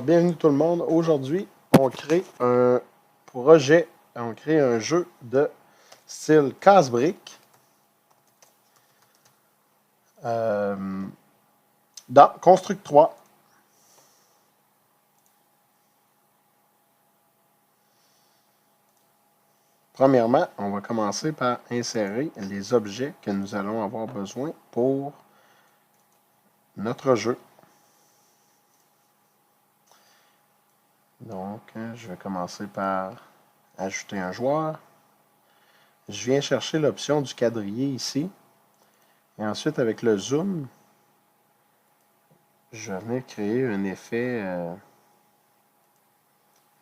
Alors, bienvenue tout le monde. Aujourd'hui, on crée un projet, on crée un jeu de style casse-briques dans Construct 3. Premièrement, on va commencer par insérer les objets que nous allons avoir besoin pour notre jeu. Donc, je vais commencer par ajouter un joueur. Je viens chercher l'option du quadrillé ici. Et ensuite, avec le zoom, je vais venir créer un effet.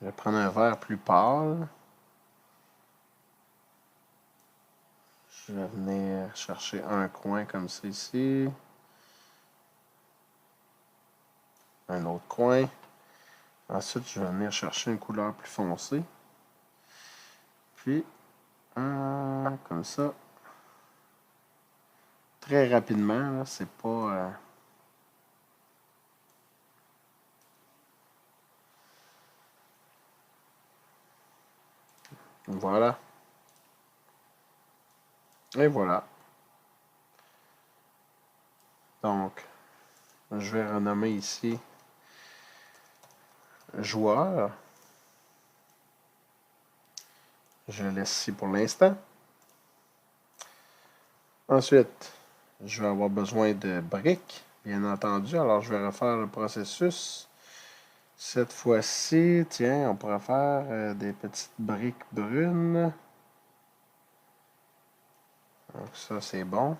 Je vais prendre un vert plus pâle. Je vais venir chercher un coin comme ça ici. Un autre coin. Ensuite, je vais venir chercher une couleur plus foncée. Puis, comme ça. Très rapidement, c'est pas... Voilà. Et voilà. Donc, je vais renommer ici joueur. Je le laisse ici pour l'instant. Ensuite, je vais avoir besoin de briques, bien entendu. Alors, je vais refaire le processus. Cette fois-ci, tiens, on pourrait faire des petites briques brunes. Donc ça, c'est bon.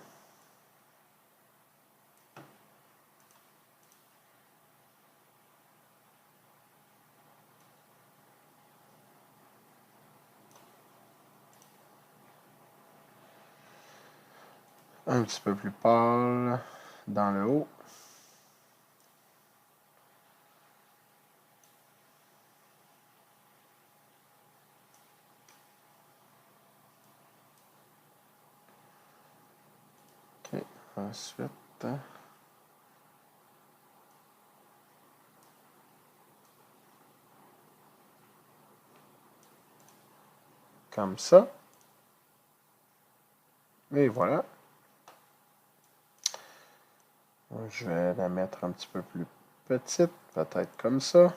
Un petit peu plus pâle dans le haut. OK. Ensuite... Comme ça. Et voilà. Je vais la mettre un petit peu plus petite, peut-être comme ça.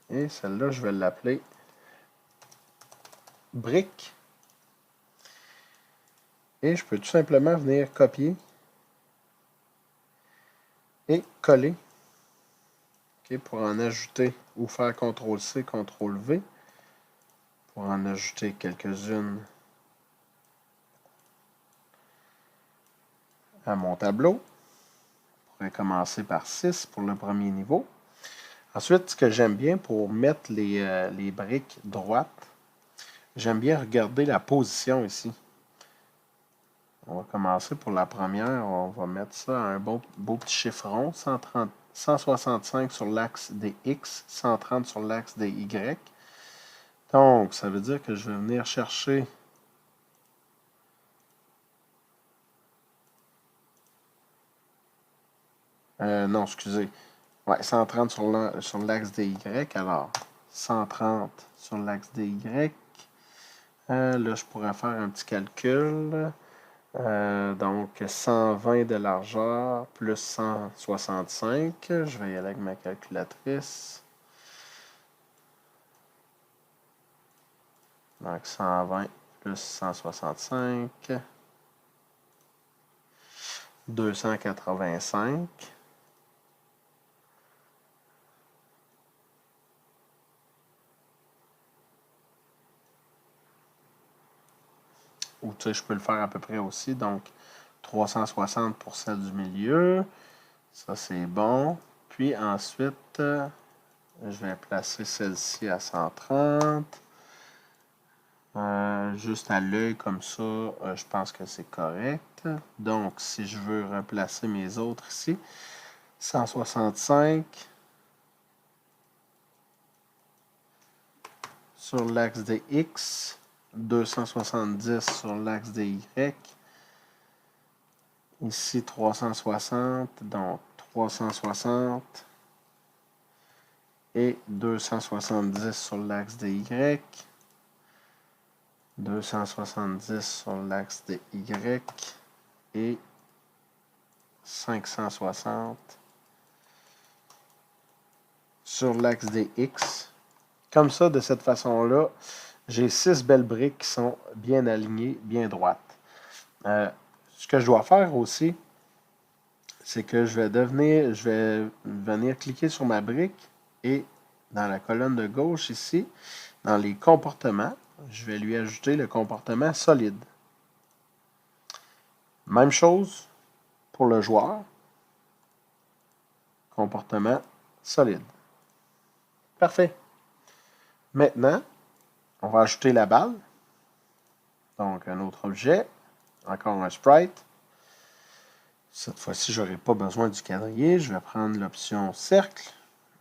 Et celle-là, je vais l'appeler brique. Et je peux tout simplement venir copier et coller. Okay, pour en ajouter ou faire CTRL-C, CTRL-V. Pour en ajouter quelques-unes à mon tableau. Je pourrais commencer par 6 pour le premier niveau. Ensuite, ce que j'aime bien pour mettre les briques droites, j'aime bien regarder la position ici. On va commencer pour la première. On va mettre ça à un beau petit chiffron. 165 sur l'axe des X, 130 sur l'axe des Y. Donc, ça veut dire que je vais venir chercher non, excusez. Ouais, 130 sur l'axe des Y. Alors, 130 sur l'axe des Y. Là, je pourrais faire un petit calcul. Donc, 120 de largeur plus 165. Je vais y aller avec ma calculatrice. Donc, 120 plus 165. 285. Ou tu sais, je peux le faire à peu près aussi. Donc, 360 pour celle du milieu. Ça, c'est bon. Puis ensuite, je vais placer celle-ci à 130. Juste à l'œil comme ça, je pense que c'est correct. Donc, si je veux replacer mes autres ici, 165 sur l'axe des X, 270 sur l'axe des Y. Ici, 360, donc 360 et 270 sur l'axe de Y. 270 sur l'axe de Y et 560 sur l'axe des X. Comme ça, de cette façon-là, j'ai 6 belles briques qui sont bien alignées, bien droites. Ce que je dois faire aussi, c'est que je vais venir cliquer sur ma brique et dans la colonne de gauche ici, dans les comportements, je vais lui ajouter le comportement solide. Même chose pour le joueur. Comportement solide. Parfait. Maintenant, on va ajouter la balle. Donc, un autre objet. Encore un sprite. Cette fois-ci, je n'aurai pas besoin du quadrillé. Je vais prendre l'option cercle.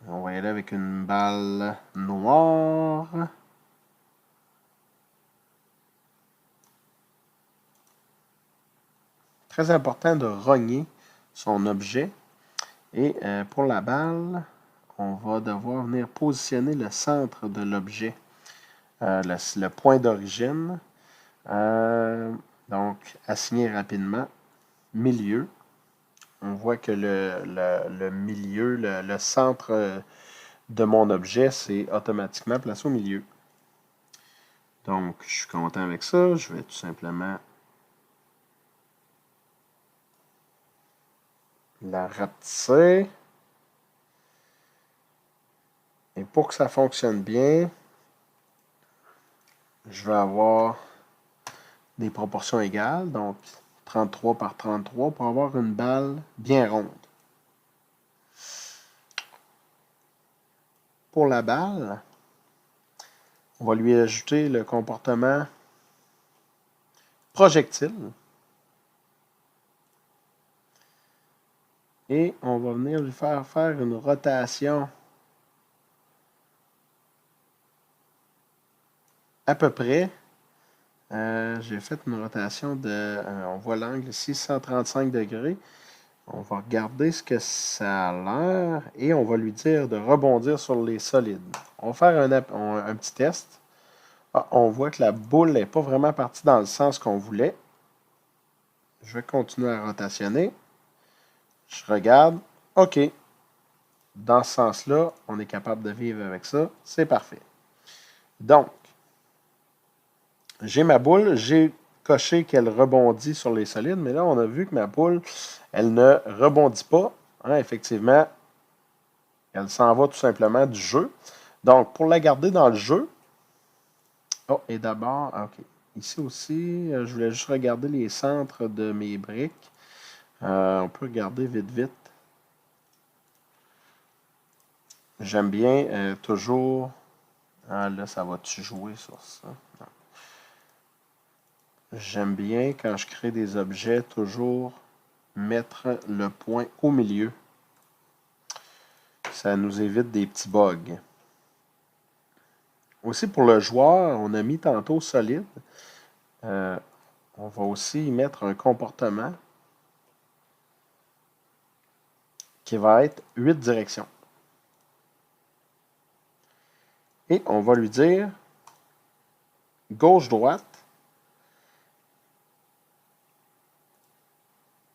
On va y aller avec une balle noire. Très important de rogner son objet. Et pour la balle, on va devoir venir positionner le centre de l'objet, le point d'origine. Donc, assigner rapidement. Milieu. On voit que le milieu, le centre de mon objet, c'est automatiquement placé au milieu. Donc, je suis content avec ça. Je vais tout simplement la rapetisser. Et pour que ça fonctionne bien, je vais avoir des proportions égales, donc 33 par 33 pour avoir une balle bien ronde. Pour la balle, on va lui ajouter le comportement projectile. Et on va venir lui faire une rotation à peu près. J'ai fait une rotation de, on voit l'angle ici, 135 degrés. On va regarder ce que ça a l'air et on va lui dire de rebondir sur les solides. On va faire un petit test. Ah, on voit que la boule n'est pas vraiment partie dans le sens qu'on voulait. Je vais continuer à rotationner. Je regarde. OK. Dans ce sens-là, on est capable de vivre avec ça. C'est parfait. Donc, j'ai ma boule. J'ai coché qu'elle rebondit sur les solides, mais là, on a vu que ma boule, elle ne rebondit pas. Hein, effectivement, elle s'en va tout simplement du jeu. Donc, pour la garder dans le jeu, oh, et d'abord, OK. Ici aussi, je voulais juste regarder les centres de mes briques. On peut regarder vite, vite. J'aime bien toujours... Ah, là, ça va-tu jouer sur ça? J'aime bien, quand je crée des objets, toujours mettre le point au milieu. Ça nous évite des petits bugs. Aussi, pour le joueur, on a mis tantôt solide. On va aussi y mettre un comportement qui va être 8 directions. Et on va lui dire gauche-droite.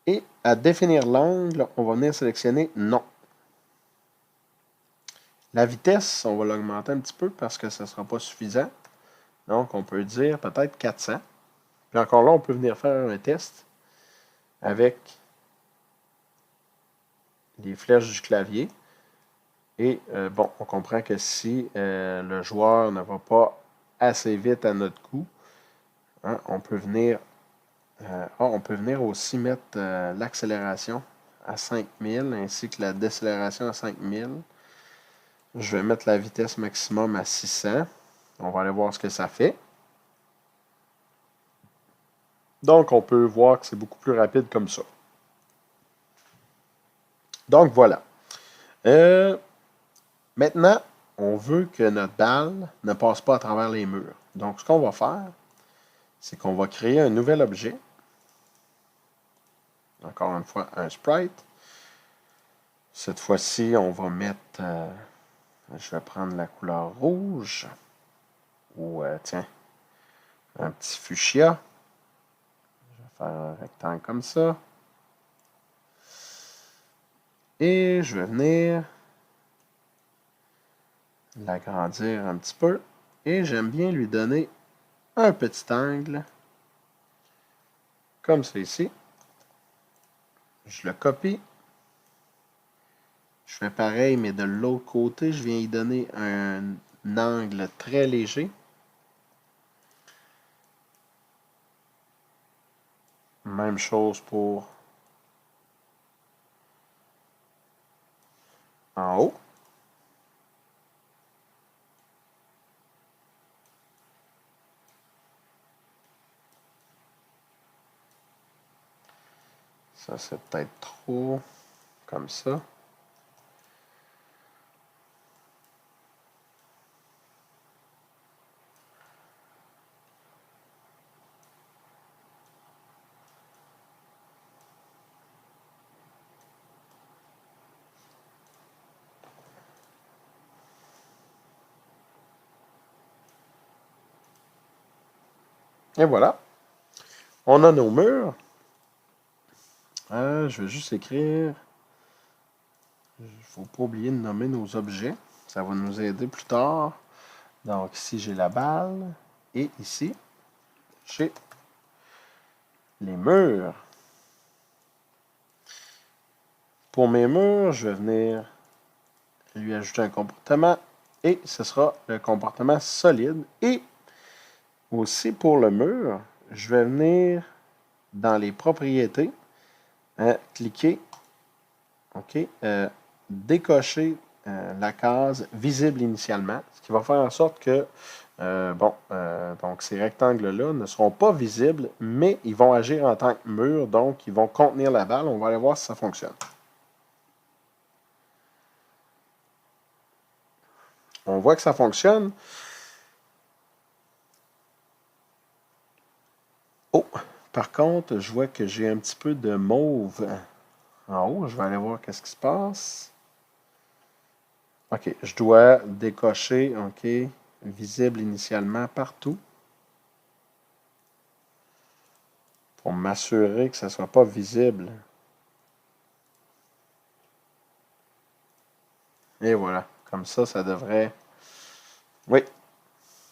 Et à définir l'angle, on va venir sélectionner non. La vitesse, on va l'augmenter un petit peu parce que ça ne sera pas suffisant. Donc, on peut dire peut-être 400. Puis encore là, on peut venir faire un test avec les flèches du clavier. Et bon, on comprend que si le joueur ne va pas assez vite à notre coup, hein, on peut venir aussi mettre l'accélération à 5000 ainsi que la décélération à 5000. Je vais mettre la vitesse maximum à 600. On va aller voir ce que ça fait. Donc, on peut voir que c'est beaucoup plus rapide comme ça. Donc, voilà. Maintenant, on veut que notre balle ne passe pas à travers les murs. Donc, ce qu'on va faire, c'est qu'on va créer un nouvel objet. Encore une fois, un sprite. Cette fois-ci, on va mettre... je vais prendre la couleur rouge. Ou, tiens, un petit fuchsia. Je vais faire un rectangle comme ça. Et je vais venir l'agrandir un petit peu. Et j'aime bien lui donner un petit angle. Comme ça ici. Je le copie. Je fais pareil, mais de l'autre côté, je viens y donner un angle très léger. Même chose pour en haut. Ça, c'est peut-être trop comme ça. Et voilà. On a nos murs. Je vais juste écrire. Il ne faut pas oublier de nommer nos objets. Ça va nous aider plus tard. Donc ici, j'ai la balle. Et ici, j'ai les murs. Pour mes murs, je vais venir lui ajouter un comportement. Et ce sera le comportement solide. Et aussi pour le mur, je vais venir dans les propriétés, cliquer, OK, décocher la case visible initialement, ce qui va faire en sorte que donc ces rectangles-là ne seront pas visibles, mais ils vont agir en tant que mur, donc ils vont contenir la balle. On va aller voir si ça fonctionne. On voit que ça fonctionne. Oh, par contre, je vois que j'ai un petit peu de mauve en haut. Je vais aller voir qu'est-ce qui se passe. OK, je dois décocher, OK, visible initialement partout. Pour m'assurer que ça ne soit pas visible. Et voilà, comme ça devrait... Oui.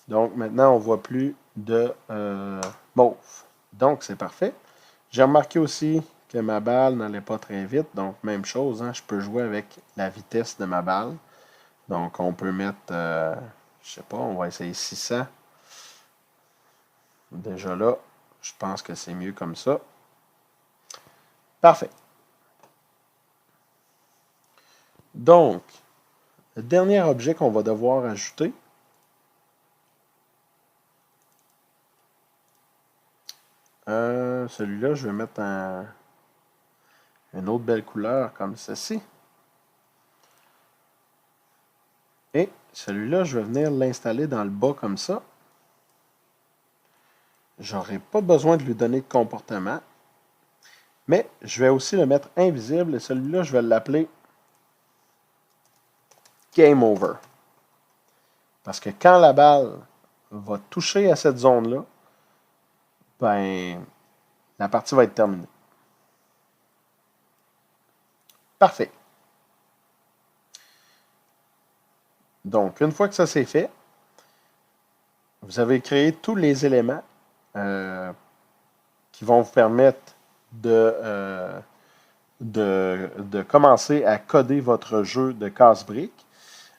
Donc maintenant, on ne voit plus de mauve. Donc, c'est parfait. J'ai remarqué aussi que ma balle n'allait pas très vite. Donc, même chose, hein, je peux jouer avec la vitesse de ma balle. Donc, on peut mettre, je sais pas, on va essayer 600. Déjà là, je pense que c'est mieux comme ça. Parfait. Donc, le dernier objet qu'on va devoir ajouter, celui-là, je vais mettre une autre belle couleur comme ceci. Et celui-là, je vais venir l'installer dans le bas comme ça. J'aurai pas besoin de lui donner de comportement. Mais je vais aussi le mettre invisible. Et celui-là, je vais l'appeler Game Over. Parce que quand la balle va toucher à cette zone-là, ben, la partie va être terminée. Parfait. Donc, une fois que ça c'est fait, vous avez créé tous les éléments qui vont vous permettre de commencer à coder votre jeu de casse-briques.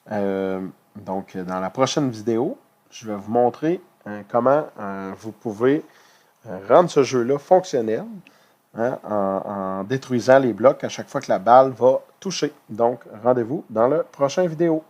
Donc, dans la prochaine vidéo, je vais vous montrer comment vous pouvez rendre ce jeu-là fonctionnel en détruisant les blocs à chaque fois que la balle va toucher. Donc, rendez-vous dans la prochaine vidéo.